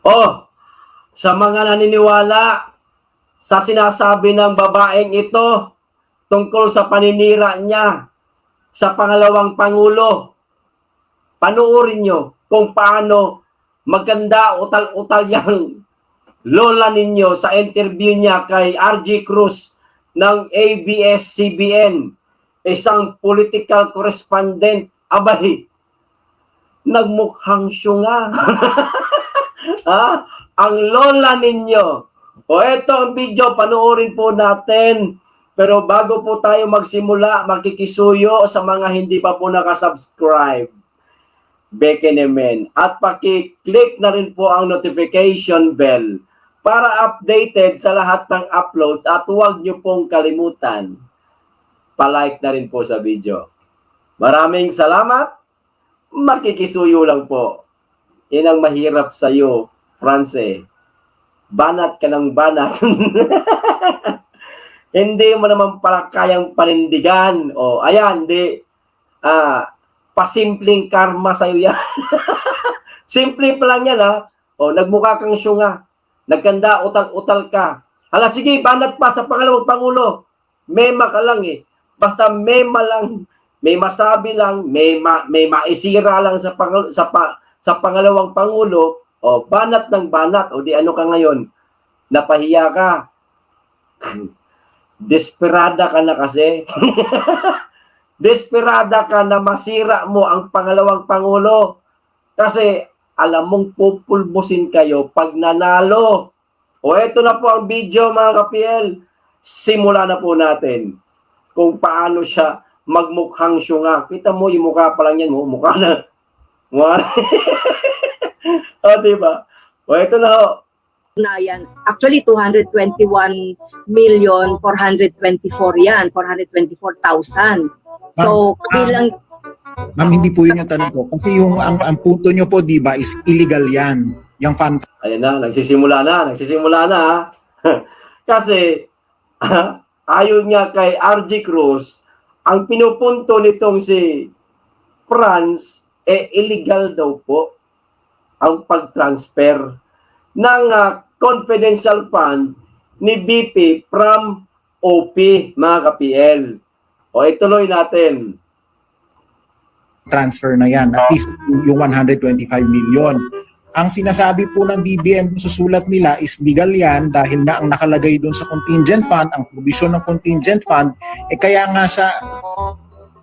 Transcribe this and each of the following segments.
Oh, sa mga naniniwala sa sinasabi ng babaeng ito tungkol sa paninira niya sa pangalawang Pangulo, panoorin nyo kung paano maganda utal-utal yang lola ninyo sa interview niya kay RG Cruz ng ABS-CBN, isang political correspondent. Abay, nagmukhang syunga. Ang lola ninyo. O eto ang video, panoorin po natin. Pero bago po tayo magsimula, makikisuyo sa mga hindi pa po nakasubscribe. Bekenemen. At paki-click na rin po ang notification bell para updated sa lahat ng upload at huwag nyo pong kalimutan. Pa-like na rin po sa video. Maraming salamat. Makikisuyo lang po. Yan ang mahirap sa'yo, France. Banat ka ng banat. Hindi mo naman pala kayang panindigan. O, ayan, di, pasimpleng karma sa'yo yan. Simple pa lang yan, ha? O, nagmukha kang syunga. Nagkanda, utal-utal ka. Hala, sige, banat pa sa pangalawang Pangulo. Mema ka lang, eh. Basta mema lang, may masabi lang, may maisira lang sa pangalawang Pangulo, o banat ng banat, o di ano ka ngayon, napahiya ka. Desperada ka na kasi. Desperada ka na masira mo ang pangalawang Pangulo. Kasi alam mong pupulbusin kayo pag nanalo. O eto na po ang video mga kapiel. Simula na po natin kung paano siya magmukhang syunga. Kita mo yung mukha pa lang yan mo. Mukha na. O diba? O eto na ho. Na yan. Actually, 221,424 yan. 424,000. So, bilang... Ma'am, hindi po yun yung tanong ko. Kasi yung ang punto nyo po, di ba, is illegal yan. Yung fan. Ayan na, nagsisimula na. Kasi, ayon niya kay RG Cruz, ang pinupunto nitong si France, illegal daw po ang pag-transfer ng confidential fund ni BP from OP, mga ka-PL. O ituloy natin. Transfer na yan. At least yung 125 million. Ang sinasabi po ng DBM sa sulat nila is legal yan dahil na ang nakalagay doon sa contingent fund, ang provision ng contingent fund, kaya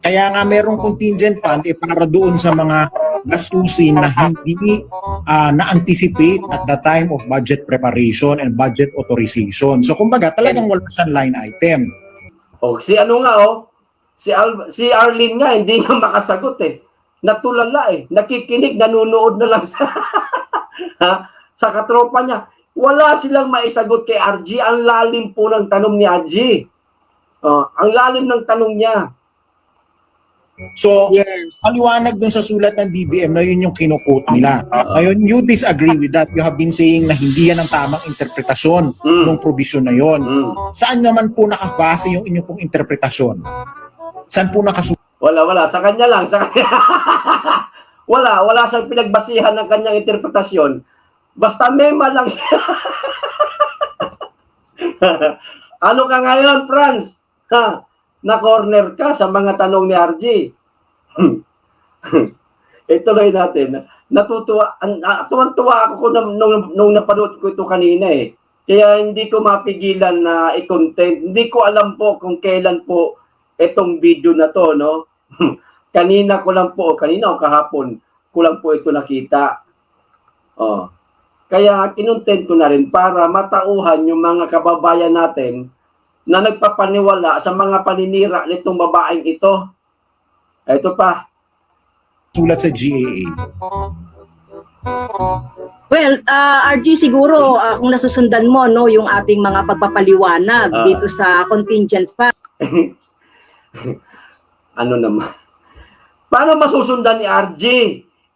nga merong contingent fund para doon sa mga gastusin na hindi na-anticipate at the time of budget preparation and budget authorization. So kumbaga talagang wala siyang line item. O si ano nga si Arlene nga hindi nga makasagot eh. Natulala eh. Nakikinig, nanonood na lang sa sa katropa niya. Wala silang maisagot kay RG. Ang lalim po ng tanong ni RG. Ang lalim ng tanong niya. So, yes. Paliwanag dun sa sulat ng DBM na yun yung kinukot nila. Ngayon, you disagree with that. You have been saying na hindi yan ang tamang interpretasyon ng provision na yun. Saan naman po nakabase yung inyong pong interpretasyon? Saan po nakasulat? Wala. Sa kanya lang. Wala siyang pinagbasihan ng kanyang interpretasyon. Basta mema lang siya. Ano ka ngayon, Franz? Na-corner ka sa mga tanong ni RG. Ituloy natin. Tuwan-tuwa ako nung napanood ko ito kanina eh. Kaya hindi ko mapigilan na i-content. Hindi ko alam po kung kailan po itong video na to, no? Kanina o kahapon ko lang po ito nakita. Kaya kinontent ko na rin para matauhan yung mga kababayan natin na nagpapaniwala sa mga paninira nitong babaeng ito. Ito pa. Sulat sa GAA. Well, RG, siguro kung nasusundan mo no yung ating mga pagpapaliwanag dito sa contingent fund. Ano naman? Paano masusundan ni RG?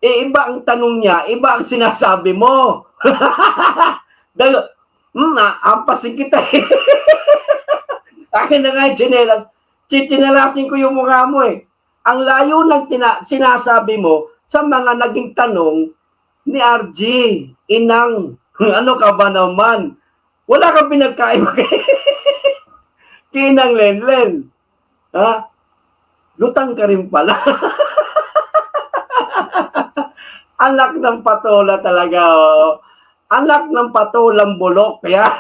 Iba ang tanong niya, iba ang sinasabi mo. Dahil, ampasin kita eh. Akin na nga yung chinelas. Chinelasin ko yung mukha mo eh. Ang layo ng sinasabi mo sa mga naging tanong ni RG. Inang, ano ka ba naman? Wala kang pinagkaiba kay Inang Lenlen. Ha? Lutang ka rin pala. Anak ng patola talaga, oh. Anak ng patolang bulok. Kaya,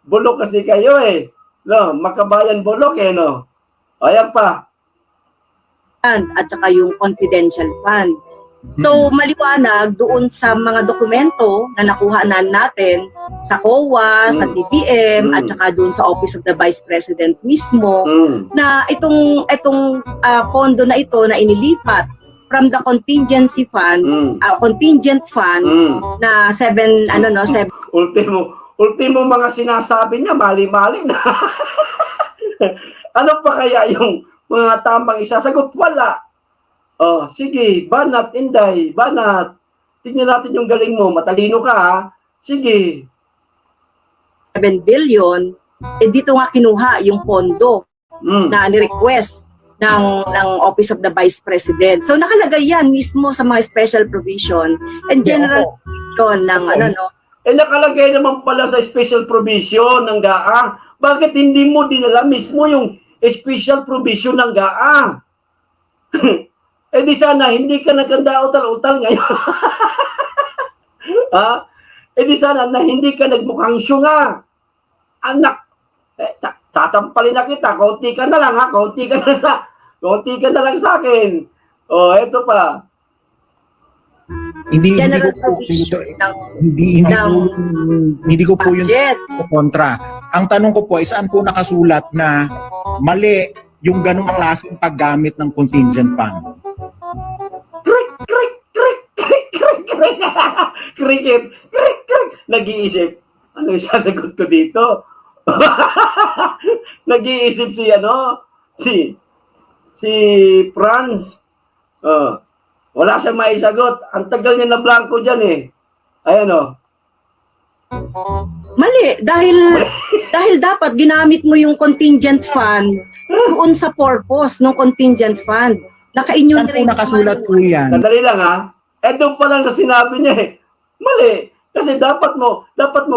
bulok kasi kayo eh. No, makabayan bulok eh, no? Ayan pa. at saka yung confidential fund. So, maliwanag doon sa mga dokumento na nakuha na natin sa COA, sa DBM, at saka doon sa Office of the Vice President mismo, na itong pondo na ito na inilipat from the contingency fund, contingent fund na 7 Ultimo mga sinasabi niya, mali-mali na. Ano pa kaya yung mga tamang isasagot? Wala. Oh, sige, banat, Inday, banat. Tingnan natin yung galing mo, matalino ka ha. Sige. 7 billion, dito nga kinuha yung pondo na ni-request ng Office of the Vice President. So nakalagay yan mismo sa mga special provision and general provision ng nakalagay naman pala sa special provision ng GAA. Bakit hindi mo dinala mismo yung special provision ng GAA? Di sana hindi ka nagkanda utal-utal ngayon. Ha? Di sana na hindi ka nagmukhang syunga. Anak, satampalin na kita, konti ka na lang ha, konti ka na lang sa akin. Oh, eto pa. Hindi ko po yun kontra. Ang tanong ko po ay saan po nakasulat na mali yung ganung klaseng paggamit ng contingent fund? Cricket. Nag-iisip. Ano yung sasagot ko dito? Nag-iisip si Franz. Wala siyang maisagot. Ang tagal niya na blanco dyan eh. Ayan o. Mali. Dahil dapat ginamit mo yung contingent fund doon sa purpose ng contingent fund. Saan po nakasulat po yan? Sandali lang ha. Doon pa lang sa sinabi niya eh. Mali. Kasi dapat mo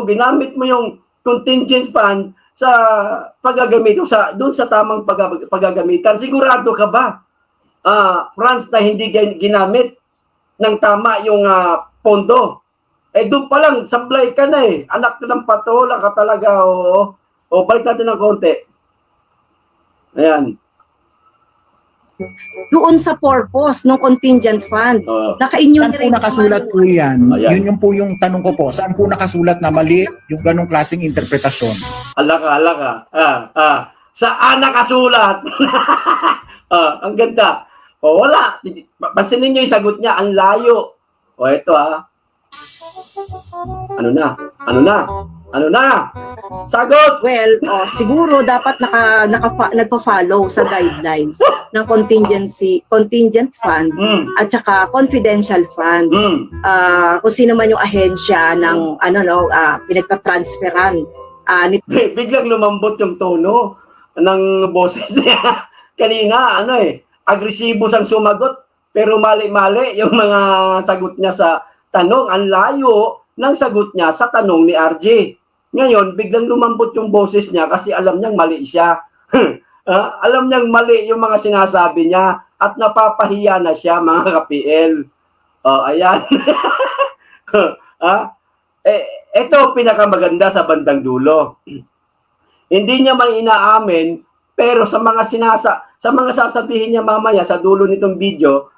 ginamit mo yung contingent fund sa paggagamit doon sa tamang paggagamitan. Sigurado ka ba? Franz, na hindi ginamit ng tama yung pondo. Doon pa lang, sablay ka na eh. Anak ng patola ka talaga. Balik natin ng konti. Ayan. Doon sa purpose ng contingent fund. Saan po nakasulat po yan? Yun yung po yung tanong ko po. Saan po nakasulat na mali yung ganong klaseng interpretasyon? Alaka. Saan nakasulat? Ang ganda. Wala. Pansinin nyo yung sagot niya. Ang layo. Ito Ano na? Sagot! Well, siguro dapat nagpa-follow sa guidelines ng contingent fund at saka confidential fund. Kung sino man yung ahensya ng pinagpa-transferan. Biglang lumambot yung tono ng boses niya. Kanina, agresibo siyang sumagot, pero mali-mali yung mga sagot niya sa tanong. Ang layo ng sagot niya sa tanong ni RJ. Ngayon, biglang lumambot yung boses niya kasi alam niyang mali siya. Alam niyang mali yung mga sinasabi niya at napapahiya na siya, mga ka-PL. Ayan. Ito pinakamaganda sa bandang dulo. Hindi niya man inaamin, pero sa mga sasabihin niya mamaya sa dulo nitong video,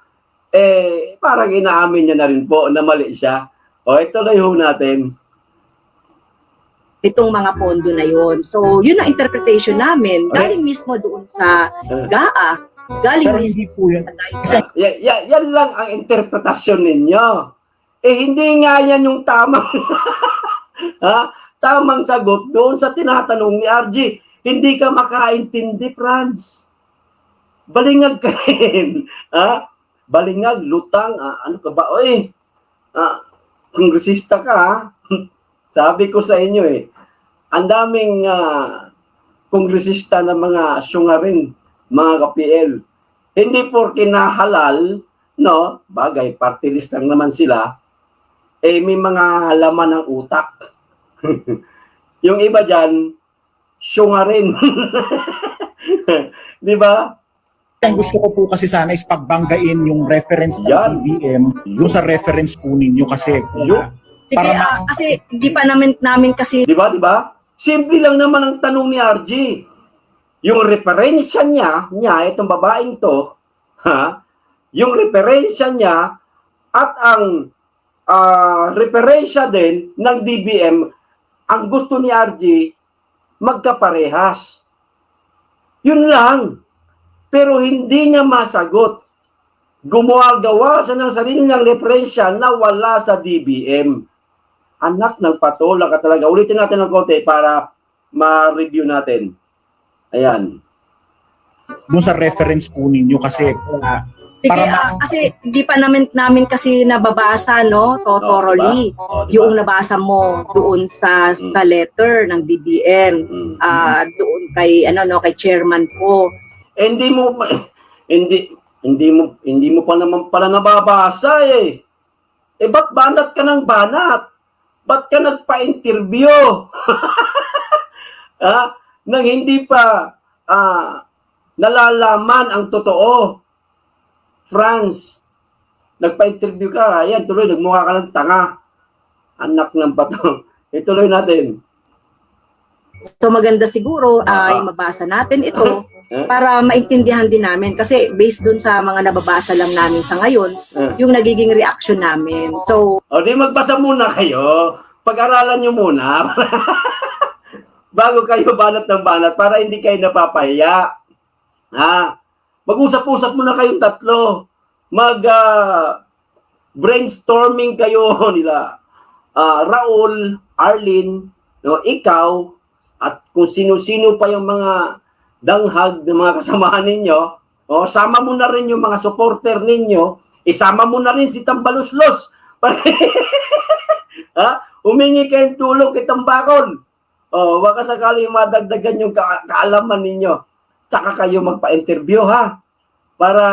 parang inaamin niya na rin po na mali siya. Ituloy natin. Itong mga pondo na yon. So, yun ang interpretation namin. Galing mismo doon sa GAA. Galing pero mismo hindi po yan. Yan lang ang interpretasyon ninyo. Hindi nga yan yung tamang tamang sagot doon sa tinatanong ni RG. Hindi ka makaintindi, Franz. Balingag ka rin. Balingag, lutang, ano ka ba? Kongresista ka, Sabi ko sa inyo ang daming kongresista na mga syungarin, mga ka-PL. Hindi porke na halal no, bagay, party list lang naman sila, eh may mga laman ng utak. Yung iba dyan, syunga rin. Di ba? Ang gusto ko po kasi sana is pagbanggain yung reference ng Yan. DBM yung sa reference po ninyo kasi Yun. Sige, para kasi di pa namin kasi Di ba, di ba? Simple lang naman ang tanong ni RG. Yung referensya niya, itong babaeng to, yung referensya niya at ang referensya din ng DBM, ang gusto ni RG, magkaparehas. Yun lang. Pero hindi niya masagot. Gumawa siya ng sarili niyang referensya na wala sa DBM. Anak ng patola ka talaga. Ulitin natin ng konti para ma-review natin. Ayan. yung sa reference po ninyo kasi sige, para kasi di pa namin kasi nababasa no thoroughly Diba? yung nabasa mo doon sa letter ng DBM doon kay kay chairman po. Eh, hindi mo pa naman pala nababasa eh. Eh, ba't banat ka ng banat? Ba't ka nagpa-interview? Nang hindi pa nalalaman ang totoo. Franz, nagpa-interview ka, ayan, tuloy, nagmukha ka ng tanga. Anak ng bato. Ituloy natin. So maganda siguro ay mabasa natin ito para maintindihan din namin kasi based dun sa mga nababasa lang namin sa ngayon yung nagiging reaction namin. So O di magbasa muna kayo. Pag-aralan nyo muna. Bago kayo banat ng banat para hindi kayo napapahiya. Mag-usap-usap muna kayong tatlo. Brainstorming kayo nila. Raul, Arlene, no, ikaw, at kung sino-sino pa yung mga danghag ng mga kasamahan ninyo, sama mo na rin yung mga supporter ninyo, isama mo na rin si Tambaluslos. Humingi kayong tulong kay Tambakol. Baka sakali madagdagan yung kaalaman ninyo. Tsaka kayo magpa-interview para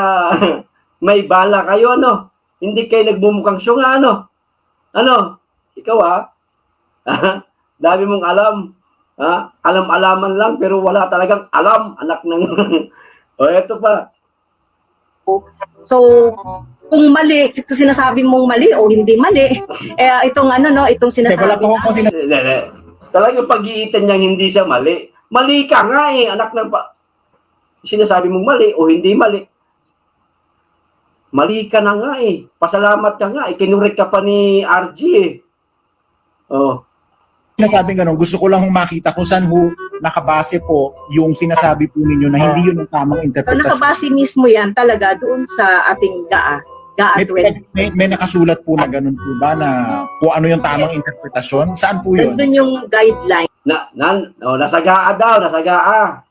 may bala kayo, Hindi kayo nagbumukhang syunga, Ikaw, dami mong alam. Alam-alaman lang, pero wala talagang alam, anak ng... eto pa. so kung mali, kung sinasabi mong mali o hindi mali, itong itong wala sinasabi po akong Talagang pag-iitan niyang hindi siya mali. Mali ka nga anak ng... Sinasabi mong mali o hindi mali. Mali ka na nga Pasalamat ka nga Kinurek ka pa ni RG Sinasabi ganun, gusto ko lang makita kung saan nakabase po yung sinasabi po ninyo na hindi yun ang tamang So, interpretasyon. nakabase mismo yan talaga doon sa ating GAA 20. May nakasulat po na ganun po ba na kung ano yung tamang interpretasyon? Saan po yun? Doon yung guideline. Nasa GAA daw, nasa GAA.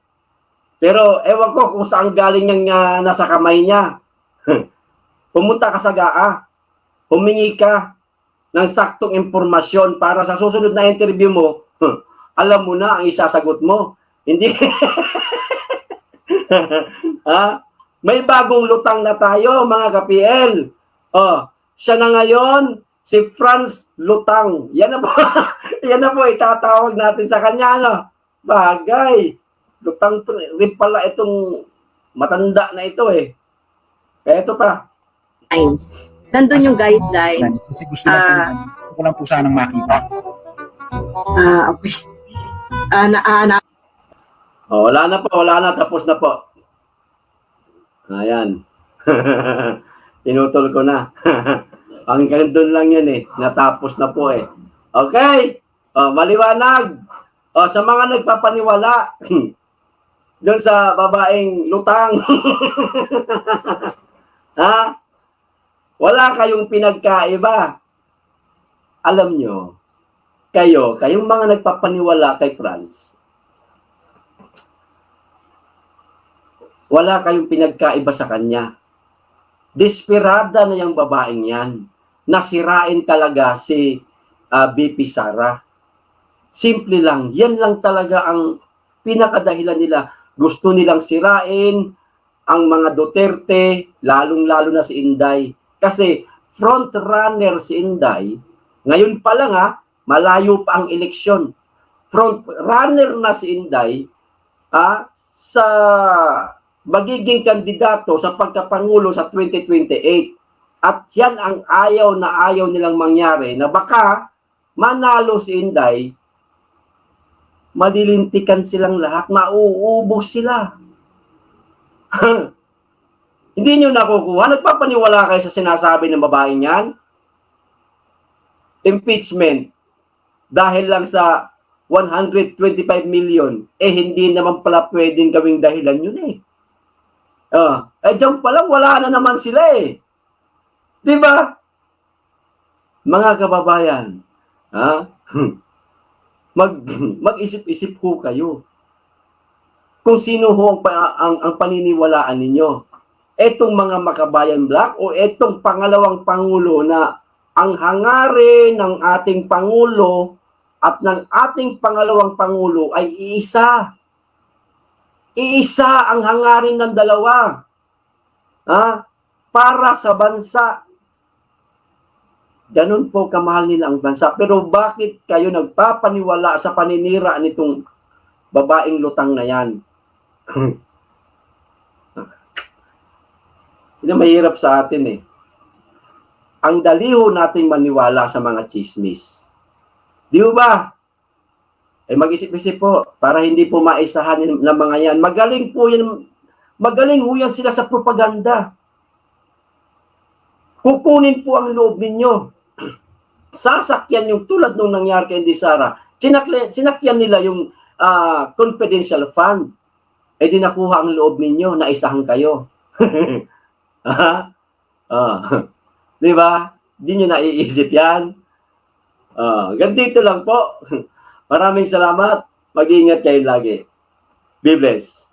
Pero ewan ko kung saan galing yung nasa kamay niya. Pumunta ka sa GAA. Humingi ka ng saktong impormasyon para sa susunod na interview mo, alam mo na ang isasagot mo. Hindi. May bagong lutang na tayo, mga ka-PL. Siya na ngayon, si Franz Lutang. Yan na po. Yan na po, itatawag natin sa kanya, Bagay. Lutang rin pala itong matanda na ito Kaya ito pa. Nandun yung guidelines. Kasi gusto ko lang po sanang makita. Okay. Wala na, tapos na po. Ayan. Tinutol ko na. Ang doon lang yan natapos na po Okay. Maliwanag. Sa mga nagpapaniwala doon sa babaeng lutang. Wala kayong pinagkaiba. Alam nyo, kayong mga nagpapaniwala kay Franz, wala kayong pinagkaiba sa kanya. Desperada na yung babaeng yan. Nasirain talaga si BP Sara. Simple lang. Yan lang talaga ang pinakadahilan nila. Gusto nilang sirain ang mga Duterte, lalong-lalo na si Inday. Kasi front runner si Inday, ngayon pa lang malayo pa ang eleksyon. Front runner na si Inday sa magiging kandidato sa pagkapangulo sa 2028. At yan ang ayaw nilang mangyari, na baka manalo si Inday, malilintikan silang lahat, mauubos sila. Hindi nyo nakukuha? Nagpapaniwala kayo sa sinasabi ng babaeng yan? Impeachment. Dahil lang sa 125 million, hindi naman pala pwedeng gawing dahilan yun diyan pa lang, wala na naman sila Di ba? Mga kababayan, mag-isip-isip ho kayo kung sino ho ang paniniwalaan ninyo. Etong mga Makabayan Black o etong pangalawang Pangulo na ang hangarin ng ating Pangulo at ng ating pangalawang Pangulo ay iisa. Iisa ang hangarin ng dalawa. Para sa bansa. Ganun po kamahal nila ang bansa. Pero bakit kayo nagpapaniwala sa paninira nitong babaeng lutang na yan? Yun ang mahirap sa atin Ang daliho nating maniwala sa mga chismis. Di ba? Mag-isip-isip po para hindi po maisahan ng mga yan. Magaling po yan. Magaling ho yan sila sa propaganda. Kukunin po ang loob ninyo. Sasakyan yung tulad nung nangyari kay Sara. Sinakyan nila yung confidential fund. Di nakuha ang loob ninyo, naisahan kayo. Di ba? Di nyo naiisip yan. Ganito lang po. Maraming salamat. Mag-iingat kayo lagi. Be blessed.